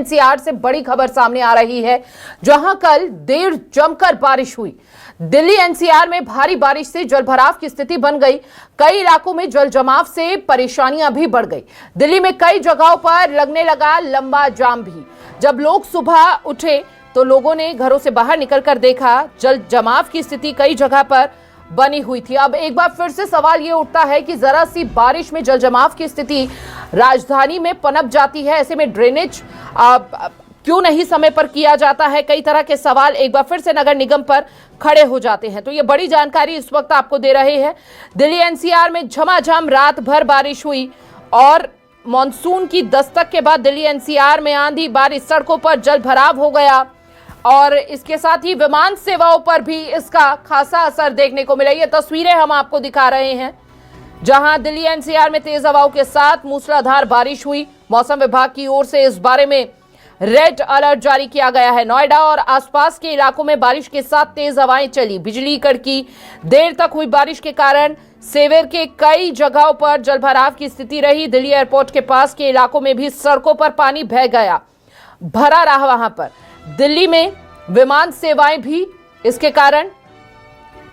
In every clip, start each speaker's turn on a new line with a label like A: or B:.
A: NCR से बड़ी खबर सामने आ रही है, जहां कल देर जमकर बारिश हुई। दिल्ली एनसीआर में भारी बारिश से जलभराव की स्थिति बन गई। कई इलाकों में जल जमाव से परेशानियां भी बढ़ गई। दिल्ली में कई जगहों पर लगने लगा लंबा जाम भी। जब लोग सुबह उठे तो लोगों ने घरों से बाहर निकलकर देखा, जल जमाव की स्थिति कई जगह पर बनी हुई थी। अब एक बार फिर से सवाल ये उठता है कि जरा सी बारिश में जल जमाव की स्थिति राजधानी में पनप जाती है, ऐसे में ड्रेनेज क्यों नहीं समय पर किया जाता है? कई तरह के सवाल एक बार फिर से नगर निगम पर खड़े हो जाते हैं। तो ये बड़ी जानकारी इस वक्त आपको दे रहे हैं। दिल्ली एनसीआर में झमाझम रात भर बारिश हुई और मॉनसून की दस्तक के बाद दिल्ली एनसीआर में आंधी बारिश, सड़कों पर जल भराव हो गया और इसके साथ ही विमान सेवाओं पर भी इसका खासा असर देखने को मिला। ये तस्वीरें हम आपको दिखा रहे हैं, जहां दिल्ली एनसीआर में तेज हवाओं के साथ मूसलाधार बारिश हुई। मौसम विभाग की ओर से इस बारे में रेड अलर्ट जारी किया गया है। नोएडा और आसपास के इलाकों में बारिश के साथ तेज हवाएं चली, बिजली कड़की। देर तक हुई बारिश के कारण सेवेर के कई जगहों पर जलभराव की स्थिति रही। दिल्ली एयरपोर्ट के पास के इलाकों में भी सड़कों पर पानी बह गया, भरा रहा। वहां पर दिल्ली में विमान सेवाएं भी इसके कारण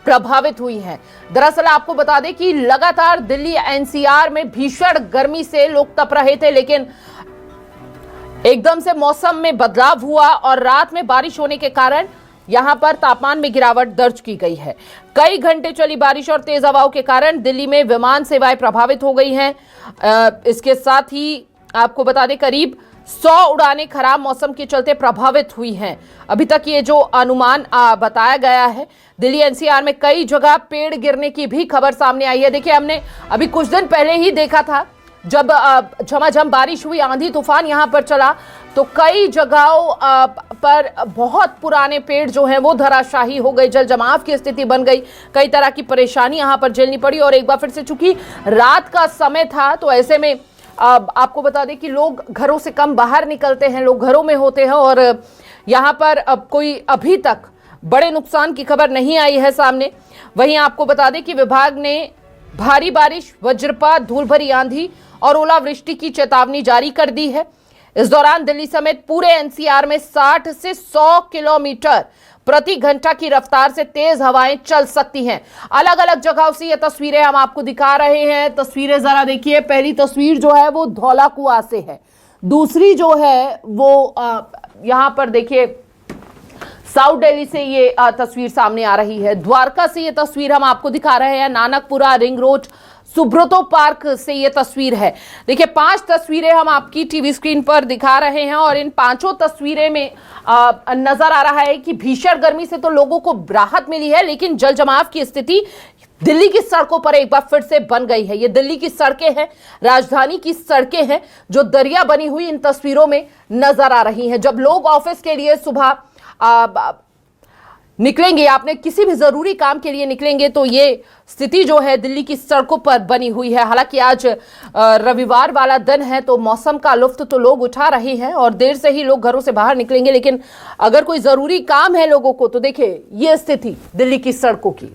A: प्रभावित हुई हैं। दरअसल आपको बता दें कि लगातार दिल्ली एनसीआर में भीषण गर्मी से लोग तप रहे थे, लेकिन एकदम से मौसम में बदलाव हुआ और रात में बारिश होने के कारण यहां पर तापमान में गिरावट दर्ज की गई है। कई घंटे चली बारिश और तेज हवाओं के कारण दिल्ली में विमान सेवाएं प्रभावित हो गई हैं। इसके साथ ही आपको बता दें करीब 100 उड़ानें खराब मौसम के चलते प्रभावित हुई हैं। अभी तक ये जो अनुमान बताया गया है, दिल्ली एनसीआर में कई जगह पेड़ गिरने की भी खबर सामने आई है। देखिए, हमने अभी कुछ दिन पहले ही देखा था, जब झमाझम बारिश हुई, आंधी तूफान यहां पर चला, तो कई जगहों पर बहुत पुराने पेड़ जो हैं वो धराशाही हो गए, जल जमाव की स्थिति बन गई। कई तरह की परेशानी यहां पर झेलनी पड़ी और एक बार फिर से चूंकि रात का समय था, तो ऐसे में आपको बता दें कि लोग घरों से कम बाहर निकलते हैं, लोग घरों में होते हैं और यहाँ पर कोई अभी तक बड़े नुकसान की खबर नहीं आई है सामने। वहीं आपको बता दें कि विभाग ने भारी बारिश, वज्रपात, धूल भरी आंधी और ओलावृष्टि की चेतावनी जारी कर दी है। इस दौरान दिल्ली समेत पूरे एनसीआर में 60 से 100 किलोमीटर प्रति घंटा की रफ्तार से तेज हवाएं चल सकती हैं। अलग अलग जगहों से ये तस्वीरें हम आपको दिखा रहे हैं। तस्वीरें जरा देखिए। पहली तस्वीर जो है वो धौला कुआं से है, दूसरी जो है वो यहां पर देखिए साउथ दिल्ली से ये तस्वीर सामने आ रही है। द्वारका से ये तस्वीर हम आपको दिखा रहे हैं। Nanakpura, Ring Road, Subroto Park से ये तस्वीर है। देखिए, 5 तस्वीरें हम आपकी टीवी स्क्रीन पर दिखा रहे हैं और इन 5 तस्वीरें में नजर आ रहा है कि भीषण गर्मी से तो लोगों को राहत मिली है, लेकिन जल जमाव की स्थिति दिल्ली की सड़कों पर एक बार फिर से बन गई है। ये दिल्ली की सड़कें हैं, राजधानी की सड़कें हैं, जो दरिया बनी हुई इन तस्वीरों में नजर आ रही हैं। जब लोग ऑफिस के लिए सुबह निकलेंगे, आपने किसी भी जरूरी काम के लिए निकलेंगे, तो ये स्थिति जो है दिल्ली की सड़कों पर बनी हुई है। हालांकि आज रविवार वाला दिन है, तो मौसम का लुत्फ तो लोग उठा रहे हैं और देर से ही लोग घरों से बाहर निकलेंगे, लेकिन अगर कोई जरूरी काम है लोगों को, तो देखिए ये स्थिति दिल्ली की सड़कों की।